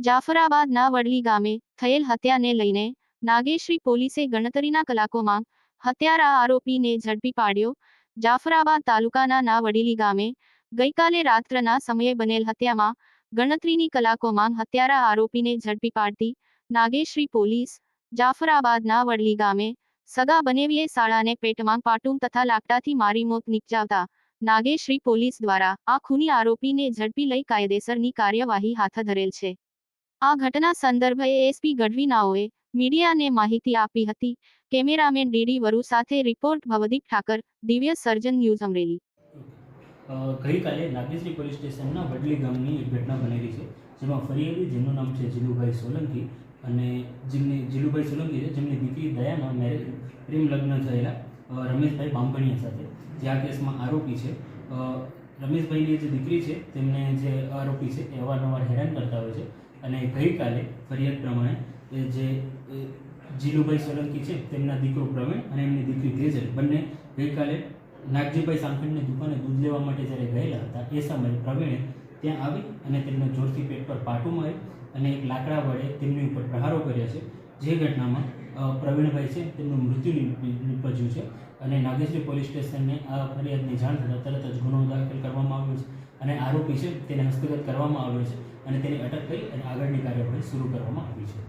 જાફરાબાદના વડલી ગામે થયેલ હત્યાને લઈને નાગેશ્રી પોલીસે ગણતરીના કલાકોમાં હત્યારા આરોપીને ઝડપી પાડ્યો। જાફરાબાદ તાલુકાના ના વડીલી ગામે ગઈકાલે રાત્રના સમયે બનેલ હત્યામાં ગણતરીની કલાકોમાં હત્યારા આરોપીને ઝડપી પાડતી નાગેશ્રી પોલીસ જાફરાબાદના વડલી ગામે સગા બનેવીએ શાળાને પેટમાં પાટું તથા લાકડાથી મારી મોત નિપજાવતા નાગેશ્રી પોલીસ દ્વારા આ ખૂની આરોપીને ઝડપી લઈ કાયદેસરની કાર્યવાહી હાથ ધરેલ છે। આ ઘટના સંદર્ભે એસપી ગઢવી નાઓએ મીડિયાને માહિતી આપી હતી। કેમેરામેન ડીડી વરુ સાથે રિપોર્ટ ભવદીપ ઠાકર, દિવ્ય સર્જન ન્યૂઝ અમરેલી। ગઈકાલે નાગેશ્રી પોલીસ સ્ટેશનના વડલી ગામની એક ઘટના બનેલી છે, જેમાં ફરિયાદી જેમનું નામ છે જીલુભાઈ સોલંકી અને જીલુભાઈ સોલંકી છે, જેમની દીકરી દયાના મેરેજ પ્રેમ લગ્ન થયેલા રમેશભાઈ બાંભણિયા સાથે, જે આ કેસમાં આરોપી છે। રમેશભાઈની જે દીકરી છે તેમને જે આરોપી છે એ અવારનવાર હેરાન કરતા હોય છે અને ગઈકાલે ફરિયાદ પ્રમાણે જે જીલુભાઈ સોલંકી છે તેમના દીકરો પ્રવીણ અને એમની દીકરી તેજલ બંને ગઈકાલે નાગજીભાઈ સાંખળની દુકાને દૂધ લેવા માટે જ્યારે ગયેલા હતા એ સમયે પ્રવીણે ત્યાં આવી અને તેમને જોરથી પેટ પર પાટું મારી અને એક લાકડા વડે તેમની ઉપર પ્રહારો કર્યા છે, જે ઘટનામાં પ્રવીણભાઈ છે તેમનું મૃત્યુ નિપજ્યું છે અને નાગેશ્રી પોલીસ સ્ટેશનને આ ફરિયાદની જાણ થતાં તરત જ ગુનો દાખલ કરવામાં આવ્યો છે અને આરોપી છે તેને હસ્તગત કરવામાં આવ્યો છે અને તેની અટક કરી અને આગળની કાર્યવાહી શરૂ કરવામાં આવી છે।